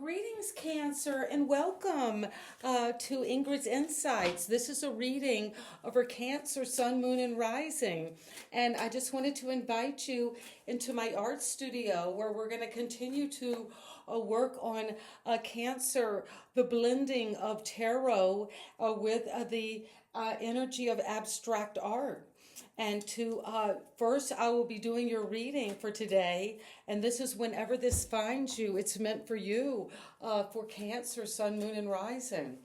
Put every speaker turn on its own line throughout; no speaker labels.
Greetings, Cancer, and welcome to Ingrid's Insights. This is a reading of her Cancer, Sun, Moon, and Rising. And I just wanted to invite you into my art studio where we're going to continue to work on Cancer, the blending of tarot with the energy of abstract art. And to first, I will be doing your reading for today. And this is whenever this finds you, it's meant for you for Cancer, Sun, Moon, and Rising.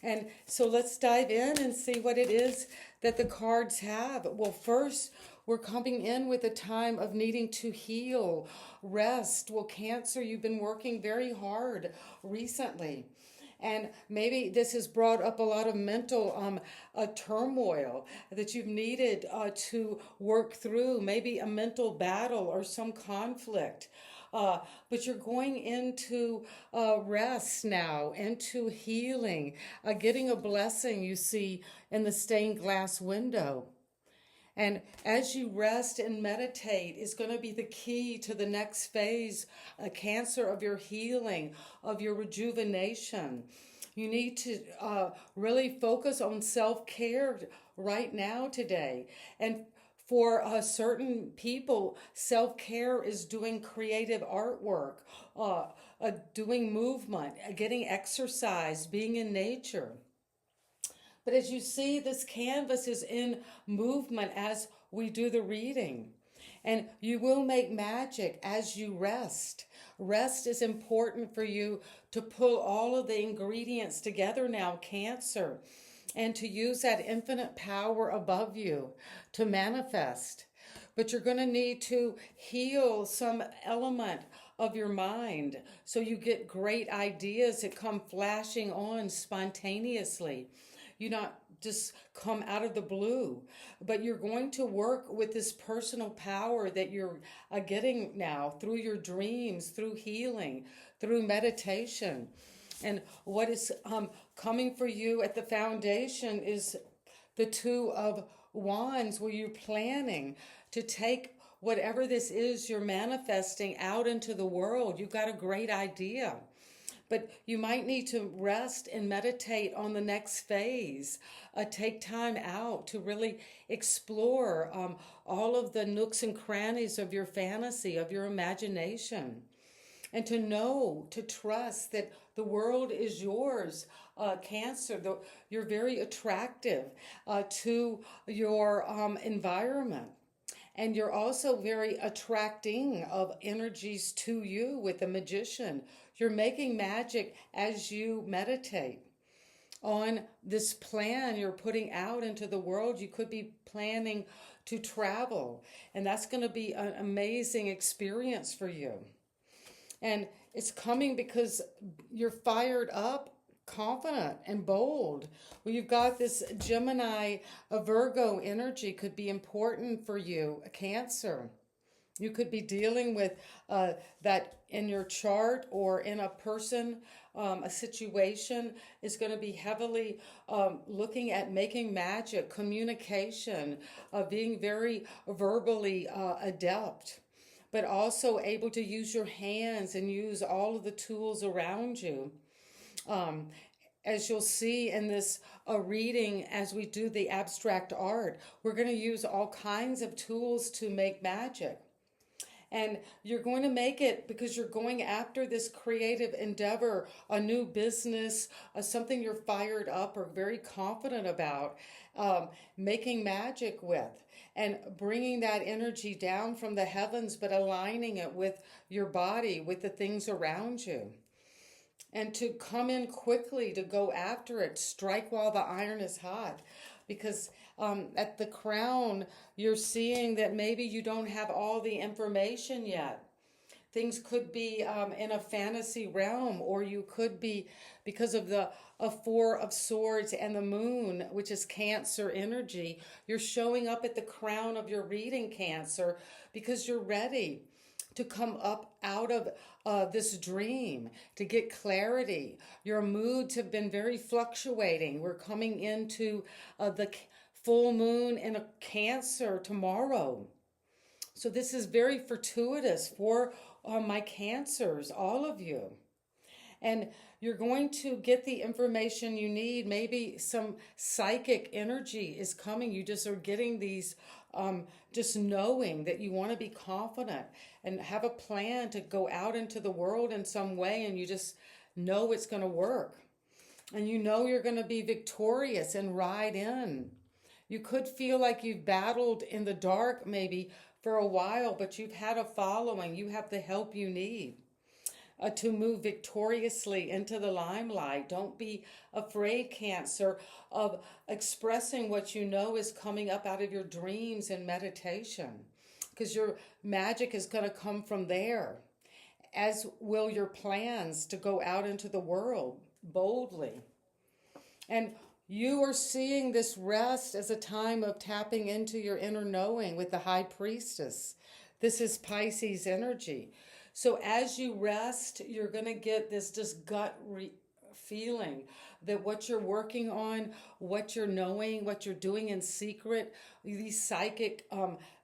And so let's dive in and see what it is that the cards have. Well, first, we're coming in with a time of needing to heal, rest. Well, Cancer, you've been working very hard recently. And maybe this has brought up a lot of mental turmoil that you've needed to work through, maybe a mental battle or some conflict. But you're going into rest now, into healing, getting a blessing you see in the stained glass window. And as you rest and meditate is going to be the key to the next phase, Cancer, of your healing, of your rejuvenation. You need to really focus on self-care right now today. And for certain people, self-care is doing creative artwork, doing movement, getting exercise, being in nature. But as you see, this canvas is in movement as we do the reading. And you will make magic as you rest. Rest is important for you to pull all of the ingredients together now, Cancer, and to use that infinite power above you to manifest. But you're going to need to heal some element of your mind so you get great ideas that come flashing on spontaneously. You not just come out of the blue, but you're going to work with this personal power that you're getting now through your dreams, through healing, through meditation. And what is coming for you at the foundation is the Two of Wands, where you're planning to take whatever this is you're manifesting out into the world. You've got a great idea. But you might need to rest and meditate on the next phase. Take time out to really explore all of the nooks and crannies of your fantasy, of your imagination. And to know, to trust that the world is yours, Cancer. You're very attractive to your environment. And you're also very attracting of energies to you with the Magician. You're making magic as you meditate on this plan you're putting out into the world. You could be planning to travel, and that's going to be an amazing experience for you. And it's coming because you're fired up, confident and bold. Well, you've got this Gemini, a Virgo energy could be important for you, a Cancer. You could be dealing with that in your chart or in a person. A situation is going to be heavily looking at making magic, communication, being very verbally adept, but also able to use your hands and use all of the tools around you. As you'll see in this reading, as we do the abstract art, we're going to use all kinds of tools to make magic. And you're going to make it because you're going after this creative endeavor, a new business, something you're fired up or very confident about, making magic with, and bringing that energy down from the heavens, but aligning it with your body, with the things around you. And to come in quickly, to go after it, strike while the iron is hot. Because at the crown, you're seeing that maybe you don't have all the information yet. Things could be in a fantasy realm, or you could be, because of the Four of Swords and the Moon, which is Cancer energy, you're showing up at the crown of your reading, Cancer, because you're ready to come up out of this dream, to get clarity. Your moods have been very fluctuating. We're coming into the full moon in a Cancer tomorrow. So this is very fortuitous for my Cancers, all of you. And you're going to get the information you need. Maybe some psychic energy is coming. You just are getting these, just knowing that you want to be confident and have a plan to go out into the world in some way, and you just know it's going to work. And you know you're going to be victorious and ride in. You could feel like you've battled in the dark maybe for a while, but you've had a following. You have the help you need to move victoriously into the limelight. Don't be afraid, Cancer, of expressing what you know is coming up out of your dreams and meditation, because your magic is going to come from there, as will your plans to go out into the world boldly. And you are seeing this rest as a time of tapping into your inner knowing with the High Priestess. This is Pisces energy. So as you rest, you're going to get this just gut feeling that what you're working on, what you're knowing, what you're doing in secret, these psychic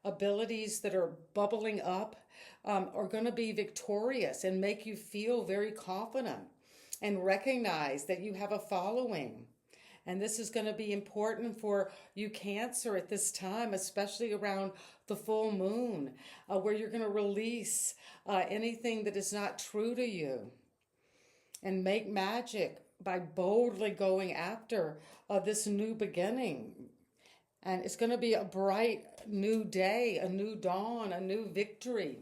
abilities that are bubbling up are going to be victorious and make you feel very confident and recognize that you have a following. And this is going to be important for you, Cancer, at this time, especially around the full moon, where you're going to release anything that is not true to you and make magic by boldly going after this new beginning. And it's going to be a bright new day, a new dawn, a new victory.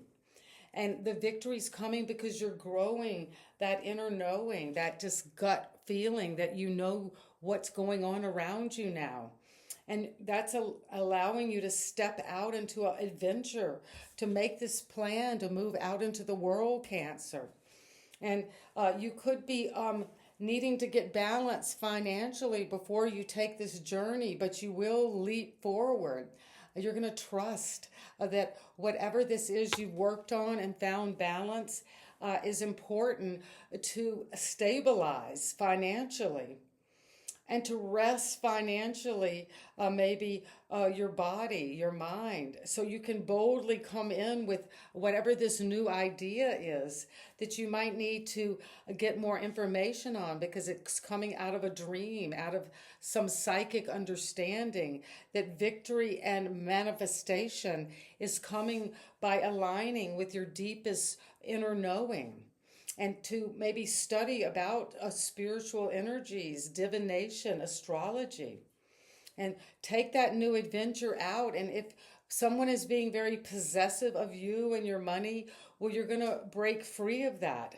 And the victory's coming because you're growing that inner knowing, that just gut feeling that you know what's going on around you now. And that's allowing you to step out into an adventure, to make this plan to move out into the world, Cancer. And you could be needing to get balance financially before you take this journey, but you will leap forward. You're going to trust that whatever this is you've worked on and found balance is important to stabilize financially and to rest financially, maybe your body, your mind, so you can boldly come in with whatever this new idea is that you might need to get more information on, because it's coming out of a dream, out of some psychic understanding that victory and manifestation is coming by aligning with your deepest inner knowing. And to maybe study about spiritual energies, divination, astrology, and take that new adventure out. And if someone is being very possessive of you and your money, well, you're going to break free of that.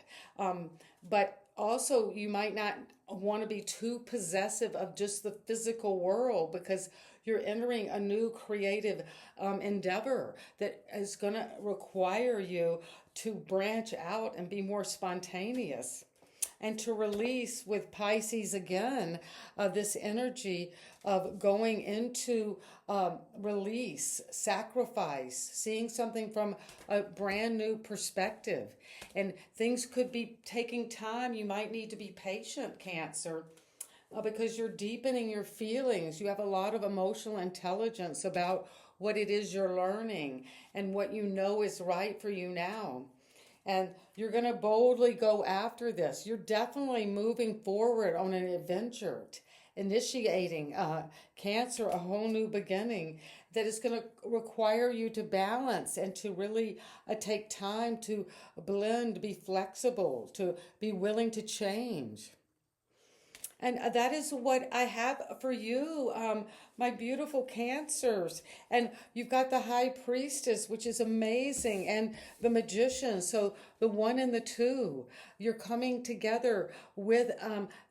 But also, you might not want to be too possessive of just the physical world, because you're entering a new creative endeavor that is going to require you to branch out and be more spontaneous, and to release with Pisces again this energy of going into release, sacrifice, seeing something from a brand new perspective. And things could be taking time. You might need to be patient, Cancer, because you're deepening your feelings. You have a lot of emotional intelligence about what it is you're learning and what you know is right for you now. And you're going to boldly go after this. You're definitely moving forward on an adventure, initiating Cancer, a whole new beginning that is going to require you to balance and to really take time to blend, be flexible, to be willing to change. And that is what I have for you, my beautiful Cancers. And you've got the High Priestess, which is amazing, and the Magician. So the 1 and the 2, you're coming together with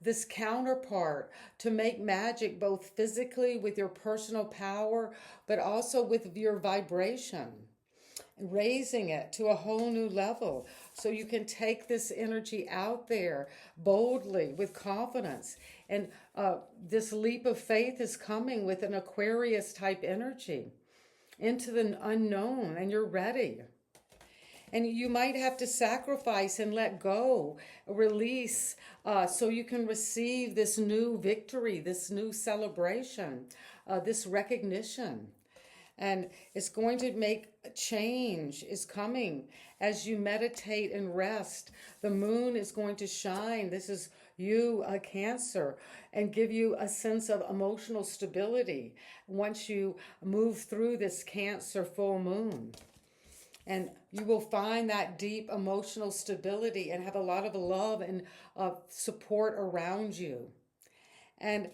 this counterpart to make magic, both physically with your personal power, but also with your vibration, raising it to a whole new level, so you can take this energy out there boldly with confidence. And this leap of faith is coming with an Aquarius type energy into the unknown, and you're ready. And you might have to sacrifice and let go, release, so you can receive this new victory, this new celebration, this recognition. And it's going to make a change is coming as you meditate and rest. The moon is going to shine. This is you, a Cancer, and give you a sense of emotional stability once you move through this Cancer full moon. And you will find that deep emotional stability and have a lot of love and support around you. And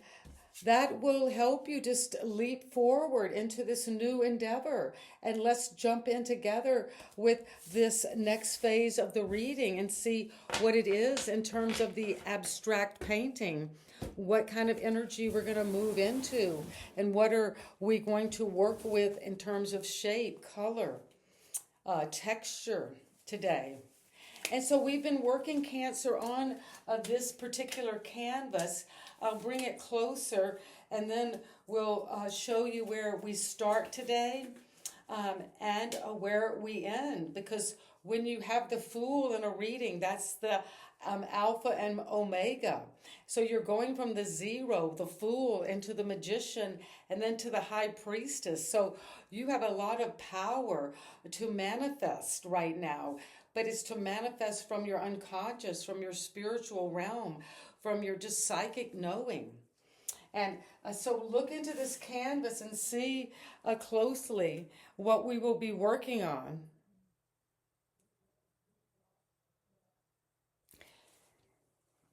that will help you just leap forward into this new endeavor. And let's jump in together with this next phase of the reading and see what it is in terms of the abstract painting. What kind of energy we're going to move into, and what are we going to work with in terms of shape, color, texture today. And so we've been working, Cancer, on this particular canvas. I'll bring it closer, and then we'll show you where we start today and where we end. Because when you have the Fool in a reading, that's the Alpha and Omega. So you're going from the zero, the Fool, into the Magician, and then to the High Priestess. So you have a lot of power to manifest right now, but it's to manifest from your unconscious, from your spiritual realm, from your just psychic knowing. And so look into this canvas and see closely what we will be working on.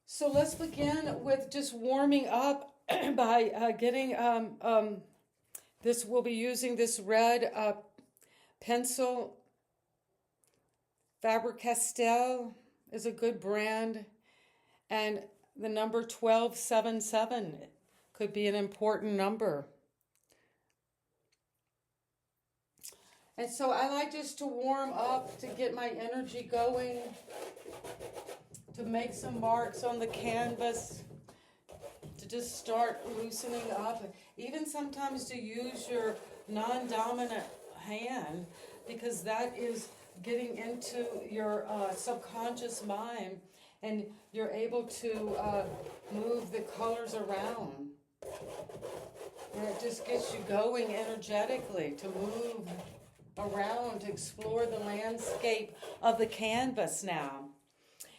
So let's begin with just warming up by getting this. We'll be using this red pencil. Faber-Castell is a good brand, and the number 1277 could be an important number. And so I like just to warm up, to get my energy going, to make some marks on the canvas, to just start loosening up, even sometimes to use your non-dominant hand, because that is getting into your subconscious mind, and you're able to move the colors around. And it just gets you going energetically to move around, to explore the landscape of the canvas now.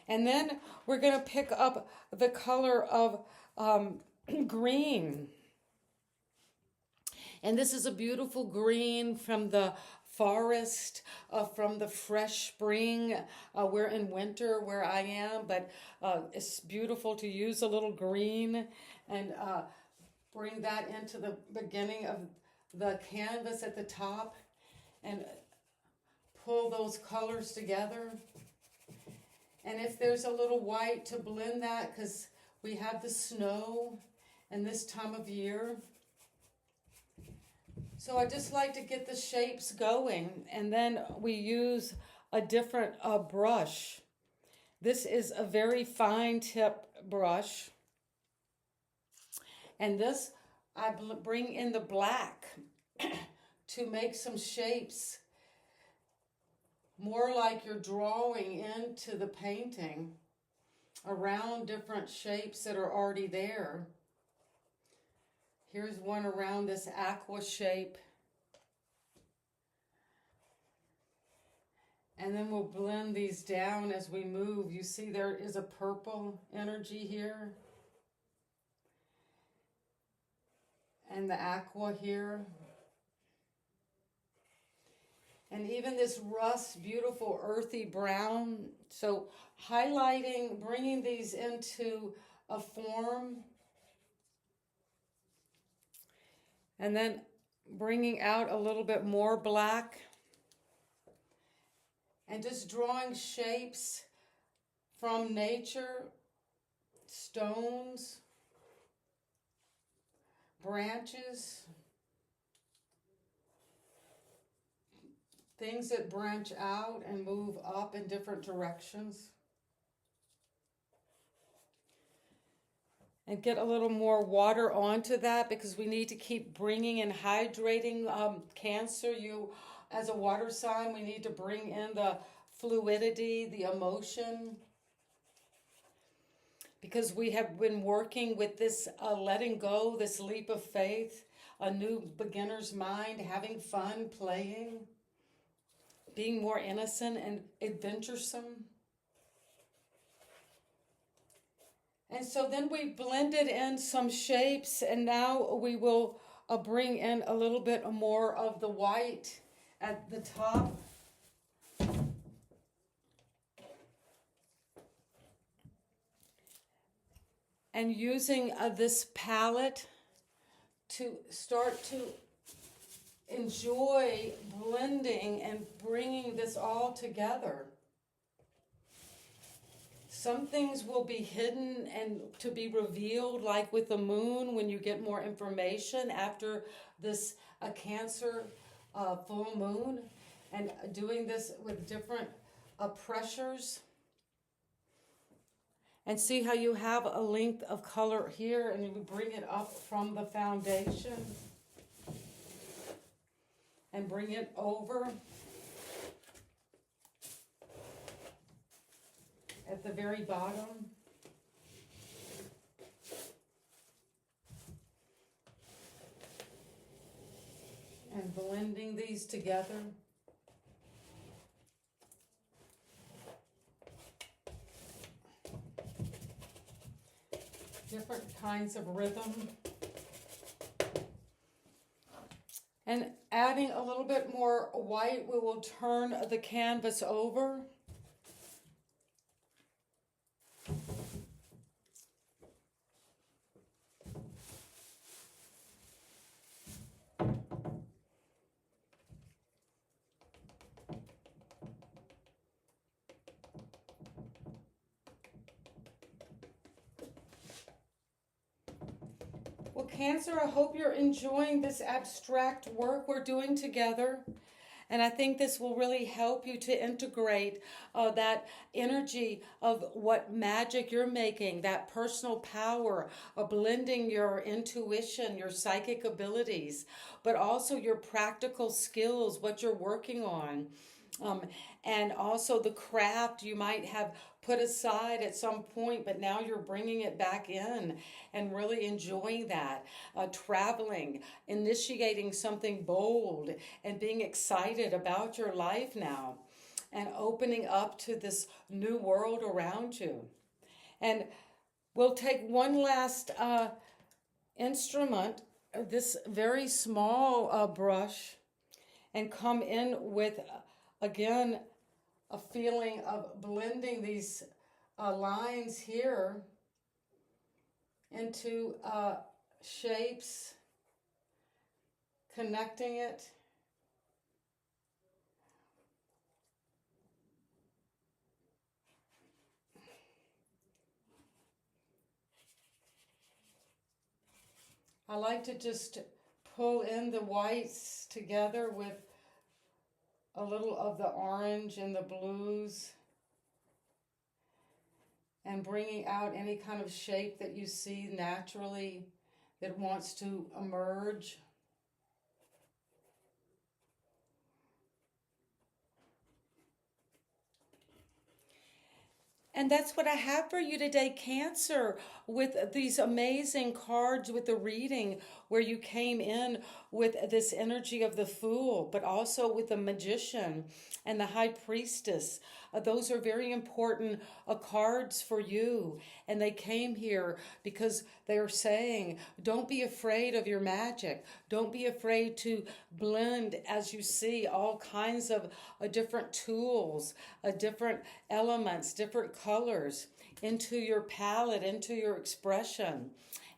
And then we're going to pick up the color of green. And this is a beautiful green from the forest, from the fresh spring. We're in winter where I am, but it's beautiful to use a little green and bring that into the beginning of the canvas at the top and pull those colors together. And if there's a little white, to blend that, because we have the snow and this time of year. So I just like to get the shapes going, and then we use a different brush. This is a very fine tip brush. And this, I bring in the black to make some shapes more like you're drawing into the painting around different shapes that are already there. Here's one around this aqua shape. And then we'll blend these down as we move. You see there is a purple energy here. And the aqua here. And even this rust, beautiful earthy brown. So highlighting, bringing these into a form. And then bringing out a little bit more black. And just drawing shapes from nature, stones, branches, things that branch out and move up in different directions. And get a little more water onto that, because we need to keep bringing and hydrating Cancer. You, as a water sign, we need to bring in the fluidity, the emotion. Because we have been working with this letting go, this leap of faith, a new beginner's mind, having fun, playing, being more innocent and adventuresome. And so then we blended in some shapes, and now we will bring in a little bit more of the white at the top. And using this palette to start to enjoy blending and bringing this all together. Some things will be hidden and to be revealed, like with the moon, when you get more information after this Cancer full moon, and doing this with different pressures. And see how you have a length of color here, and you bring it up from the foundation and bring it over at the very bottom. And blending these together. Different kinds of rhythm. And adding a little bit more white, we will turn the canvas over. Well, Cancer, I hope you're enjoying this abstract work we're doing together. And I think this will really help you to integrate that energy of what magic you're making, that personal power of blending your intuition, your psychic abilities, but also your practical skills, what you're working on. And also the craft you might have put aside at some point, but now you're bringing it back in and really enjoying that. Traveling, initiating something bold, and being excited about your life now, and opening up to this new world around you. And we'll take one last instrument, this very small brush, and come in with, again, a feeling of blending these lines here into shapes, connecting it. I like to just pull in the whites together with a little of the orange and the blues, and bringing out any kind of shape that you see naturally that wants to emerge. And that's what I have for you today, Cancer, with these amazing cards with the reading, where you came in with this energy of the Fool, but also with the Magician and the High Priestess. Those are very important cards for you. And they came here because they're saying, don't be afraid of your magic. Don't be afraid to blend, as you see, all kinds of different tools, different elements, different colors into your palette, into your expression,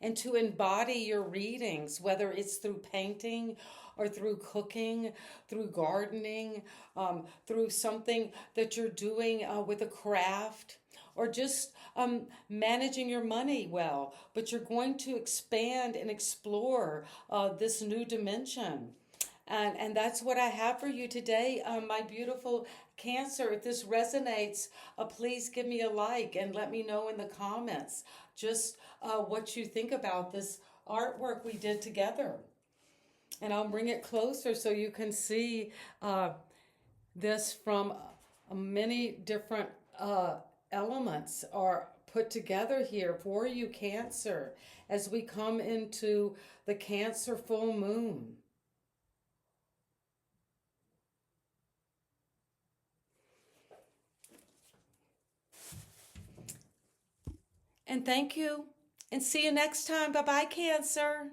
and to embody your readings, whether it's through painting or through cooking, through gardening, through something that you're doing with a craft, or just managing your money well. But you're going to expand and explore this new dimension. And that's what I have for you today, my beautiful Cancer. If this resonates, please give me a like and let me know in the comments just what you think about this artwork we did together. And I'll bring it closer so you can see this from many different elements are put together here for you, Cancer, as we come into the Cancer full moon. And thank you. And see you next time. Bye-bye, Cancer.